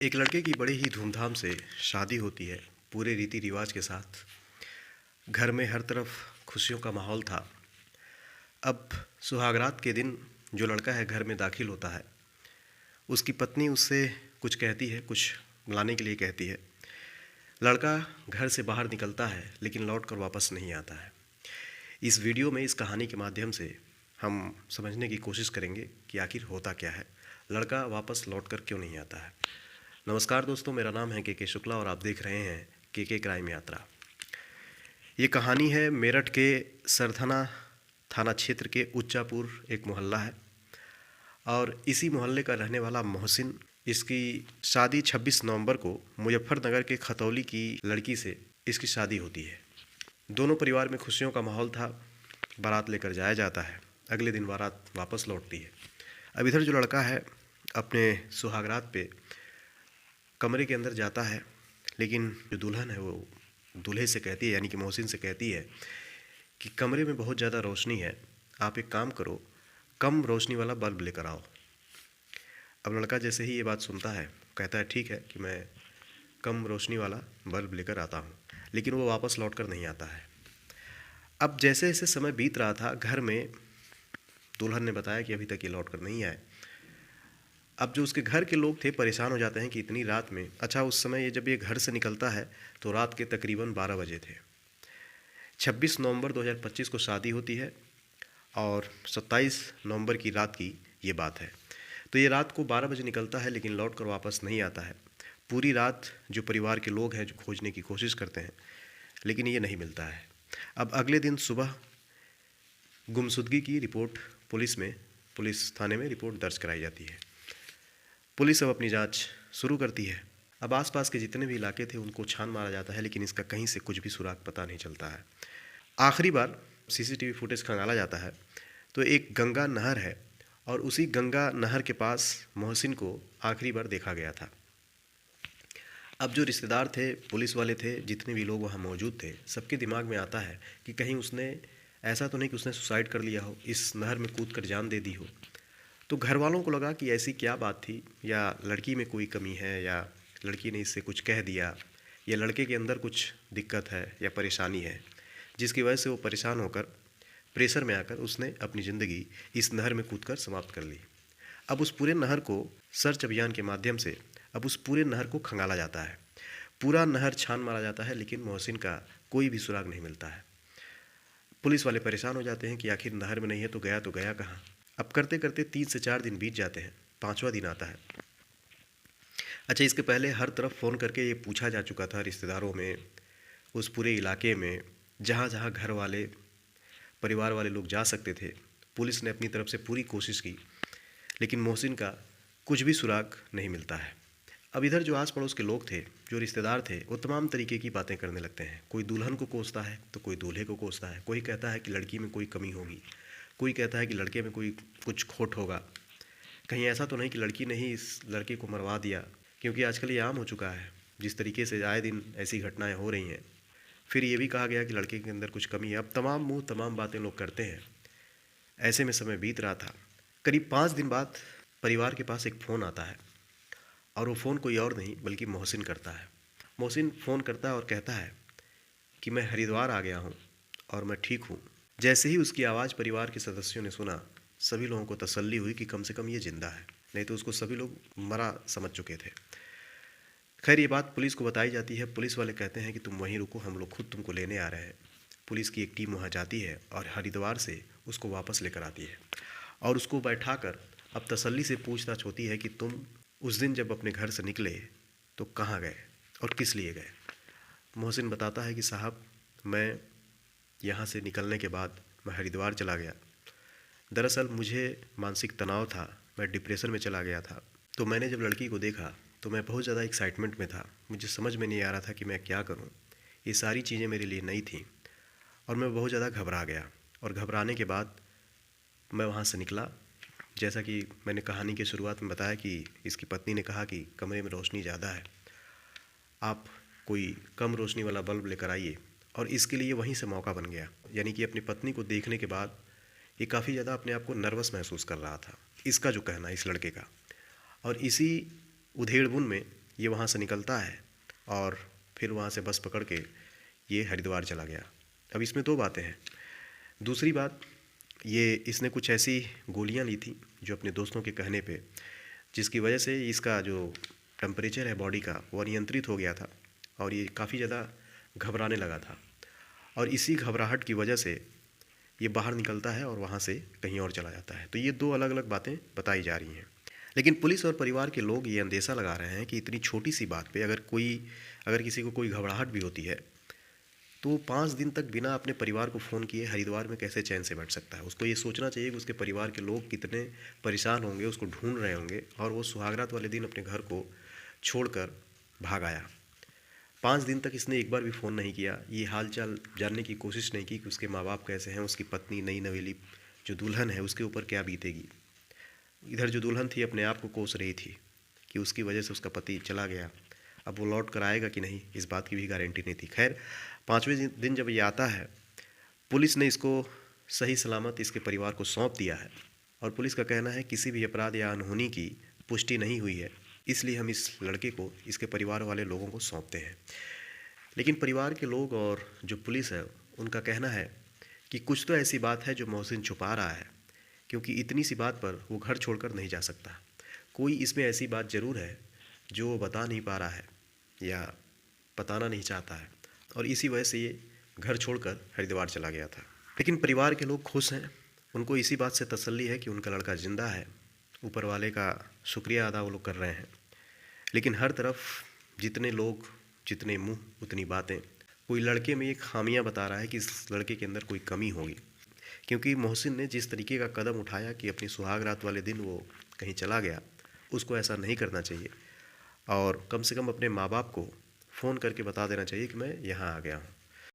एक लड़के की बड़े ही धूमधाम से शादी होती है, पूरे रीति रिवाज के साथ। घर में हर तरफ खुशियों का माहौल था। अब सुहागरात के दिन जो लड़का है घर में दाखिल होता है, उसकी पत्नी उससे कुछ कहती है, कुछ लाने के लिए कहती है। लड़का घर से बाहर निकलता है लेकिन लौट कर वापस नहीं आता है। इस वीडियो में इस कहानी के माध्यम से हम समझने की कोशिश करेंगे कि आखिर होता क्या है, लड़का वापस लौट कर क्यों नहीं आता है। नमस्कार दोस्तों, मेरा नाम है के शुक्ला और आप देख रहे हैं के क्राइम यात्रा। ये कहानी है मेरठ के सरथना थाना क्षेत्र के उच्चापुर एक मोहल्ला है और इसी मोहल्ले का रहने वाला मोहसिन, इसकी शादी 26 नवंबर को मुजफ्फरनगर के खतौली की लड़की से इसकी शादी होती है। दोनों परिवार में खुशियों का माहौल था। बारात लेकर जाया जाता है, अगले दिन बारात वापस लौटती है। अब इधर जो लड़का है अपने सुहागरात पे कमरे के अंदर जाता है, लेकिन जो दुल्हन है वो दूल्हे से कहती है, यानी कि मोहसिन से कहती है कि कमरे में बहुत ज़्यादा रोशनी है, आप एक काम करो, कम रोशनी वाला बल्ब लेकर आओ। अब लड़का जैसे ही ये बात सुनता है कहता है ठीक है कि मैं कम रोशनी वाला बल्ब लेकर आता हूँ, लेकिन वो वापस लौट कर नहीं आता है। अब जैसे जैसे समय बीत रहा था, घर में दुल्हन ने बताया कि अभी तक ये लौट कर नहीं आए। अब जो उसके घर के लोग थे परेशान हो जाते हैं कि इतनी रात में, अच्छा उस समय जब ये घर से निकलता है तो रात के तकरीबन 12 बजे थे। 26 नवंबर 2025 को शादी होती है और 27 नवंबर की रात की ये बात है। तो ये रात को 12 बजे निकलता है लेकिन लौट कर वापस नहीं आता है। पूरी रात जो परिवार के लोग हैं जो खोजने की कोशिश करते हैं, लेकिन ये नहीं मिलता है। अब अगले दिन सुबह गुमशुदगी की रिपोर्ट पुलिस थाने में रिपोर्ट दर्ज कराई जाती है। पुलिस अब अपनी जांच शुरू करती है। अब आसपास के जितने भी इलाके थे उनको छान मारा जाता है, लेकिन इसका कहीं से कुछ भी सुराग पता नहीं चलता है। आखिरी बार सीसीटीवी फुटेज खंगाला जाता है तो एक गंगा नहर है और उसी गंगा नहर के पास मोहसिन को आखिरी बार देखा गया था। अब जो रिश्तेदार थे, पुलिस वाले थे, जितने भी लोग वहाँ मौजूद थे, सबके दिमाग में आता है कि कहीं उसने ऐसा तो नहीं कि उसने सुसाइड कर लिया हो, इस नहर में कूद कर जान दे दी हो। तो घर वालों को लगा कि ऐसी क्या बात थी, या लड़की में कोई कमी है, या लड़की ने इससे कुछ कह दिया, या लड़के के अंदर कुछ दिक्कत है या परेशानी है, जिसकी वजह से वो परेशान होकर प्रेशर में आकर उसने अपनी ज़िंदगी इस नहर में कूदकर समाप्त कर ली। अब उस पूरे नहर को सर्च अभियान के माध्यम से अब उस पूरे नहर को खंगाला जाता है। पूरा नहर छान मारा जाता है, लेकिन मोहसिन का कोई भी सुराग नहीं मिलता है। पुलिस वाले परेशान हो जाते हैं कि आखिर नहर में नहीं है तो गया कहाँ। अब करते करते 3 से 4 दिन बीत जाते हैं, 5वां दिन आता है। अच्छा, इसके पहले हर तरफ फ़ोन करके ये पूछा जा चुका था रिश्तेदारों में, उस पूरे इलाके में जहाँ जहाँ घर वाले परिवार वाले लोग जा सकते थे, पुलिस ने अपनी तरफ से पूरी कोशिश की, लेकिन मोहसिन का कुछ भी सुराग नहीं मिलता है। अब इधर जो आस पड़ोस के लोग थे, जो रिश्तेदार थे, वो तमाम तरीके की बातें करने लगते हैं। कोई दुल्हन को कोसता है तो कोई दूल्हे को कोसता है। कोई कहता है कि लड़की में कोई कमी होगी, कोई कहता है कि लड़के में कोई कुछ खोट होगा, कहीं ऐसा तो नहीं कि लड़की ने ही इस लड़के को मरवा दिया, क्योंकि आजकल ये आम हो चुका है जिस तरीके से आए दिन ऐसी घटनाएं हो रही हैं। फिर ये भी कहा गया कि लड़के के अंदर कुछ कमी है। अब तमाम मुँह तमाम बातें लोग करते हैं। ऐसे में समय बीत रहा था। करीब 5 दिन बाद परिवार के पास एक फ़ोन आता है और वो फ़ोन कोई और नहीं बल्कि मोहसिन करता है। मोहसिन फ़ोन करता है और कहता है कि मैं हरिद्वार आ गया हूँ और मैं ठीक हूँ। जैसे ही उसकी आवाज़ परिवार के सदस्यों ने सुना, सभी लोगों को तसल्ली हुई कि कम से कम ये ज़िंदा है, नहीं तो उसको सभी लोग मरा समझ चुके थे। खैर, ये बात पुलिस को बताई जाती है। पुलिस वाले कहते हैं कि तुम वहीं रुको, हम लोग खुद तुमको लेने आ रहे हैं। पुलिस की एक टीम वहाँ जाती है और हरिद्वार से उसको वापस लेकर आती है और उसको बैठाकर अब तसल्ली से पूछताछ होती है कि तुम उस दिन जब अपने घर से निकले तो कहाँ गए और किस लिए गए। मोहसिन बताता है कि साहब, मैं यहाँ से निकलने के बाद मैं हरिद्वार चला गया। दरअसल मुझे मानसिक तनाव था, मैं डिप्रेशन में चला गया था। तो मैंने जब लड़की को देखा तो मैं बहुत ज़्यादा एक्साइटमेंट में था, मुझे समझ में नहीं आ रहा था कि मैं क्या करूं। ये सारी चीज़ें मेरे लिए नई थी और मैं बहुत ज़्यादा घबरा गया, और घबराने के बाद मैं वहाँ से निकला। जैसा कि मैंने कहानी की शुरुआत में बताया कि इसकी पत्नी ने कहा कि कमरे में रोशनी ज़्यादा है, आप कोई कम रोशनी वाला बल्ब लेकर आइए, और इसके लिए वहीं से मौका बन गया। यानी कि अपनी पत्नी को देखने के बाद ये काफ़ी ज़्यादा अपने आप को नर्वस महसूस कर रहा था, इसका जो कहना है इस लड़के का। और इसी उधेड़बुन में ये वहाँ से निकलता है और फिर वहाँ से बस पकड़ के ये हरिद्वार चला गया। अब इसमें दो बातें हैं। दूसरी बात, ये इसने कुछ ऐसी गोलियाँ ली थी जो अपने दोस्तों के कहने पे, जिसकी वजह से इसका जो टेम्परेचर है बॉडी का वो अनियंत्रित हो गया था और ये काफ़ी ज़्यादा घबराने लगा था, और इसी घबराहट की वजह से ये बाहर निकलता है और वहाँ से कहीं और चला जाता है। तो ये दो अलग अलग बातें बताई जा रही हैं। लेकिन पुलिस और परिवार के लोग ये अंदेशा लगा रहे हैं कि इतनी छोटी सी बात पे अगर किसी को कोई घबराहट भी होती है तो वो 5 दिन तक बिना अपने परिवार को फ़ोन किए हरिद्वार में कैसे चैन से बैठ सकता है। उसको ये सोचना चाहिए कि उसके परिवार के लोग कितने परेशान होंगे, उसको ढूंढ रहे होंगे, और वो सुहागरात वाले दिन अपने घर को छोड़कर भाग आया। 5 दिन तक इसने एक बार भी फ़ोन नहीं किया, ये हाल चाल जानने की कोशिश नहीं की कि उसके माँ बाप कैसे हैं, उसकी पत्नी नई नवेली जो दुल्हन है उसके ऊपर क्या बीतेगी। इधर जो दुल्हन थी अपने आप को कोस रही थी कि उसकी वजह से उसका पति चला गया, अब वो लौट कर आएगा कि नहीं इस बात की भी गारंटी नहीं थी। खैर 5वें दिन जब ये आता है, पुलिस ने इसको सही सलामत इसके परिवार को सौंप दिया है, और पुलिस का कहना है किसी भी अपराध या अनहोनी की पुष्टि नहीं हुई है, इसलिए हम इस लड़के को इसके परिवार वाले लोगों को सौंपते हैं। लेकिन परिवार के लोग और जो पुलिस है उनका कहना है कि कुछ तो ऐसी बात है जो मोहसिन छुपा रहा है, क्योंकि इतनी सी बात पर वो घर छोड़कर नहीं जा सकता। कोई इसमें ऐसी बात ज़रूर है जो वो बता नहीं पा रहा है या बताना नहीं चाहता है, और इसी वजह से ये घर छोड़कर हरिद्वार चला गया था। लेकिन परिवार के लोग खुश हैं, उनको इसी बात से तसल्ली है कि उनका लड़का ज़िंदा है। ऊपर वाले का शुक्रिया अदा वो लोग कर रहे हैं। लेकिन हर तरफ जितने लोग, जितने मुंह उतनी बातें, कोई लड़के में एक खामियां बता रहा है कि इस लड़के के अंदर कोई कमी होगी, क्योंकि मोहसिन ने जिस तरीके का कदम उठाया कि अपनी सुहाग रात वाले दिन वो कहीं चला गया, उसको ऐसा नहीं करना चाहिए, और कम से कम अपने माँ बाप को फ़ोन करके बता देना चाहिए कि मैं यहाँ आ गया हूँ।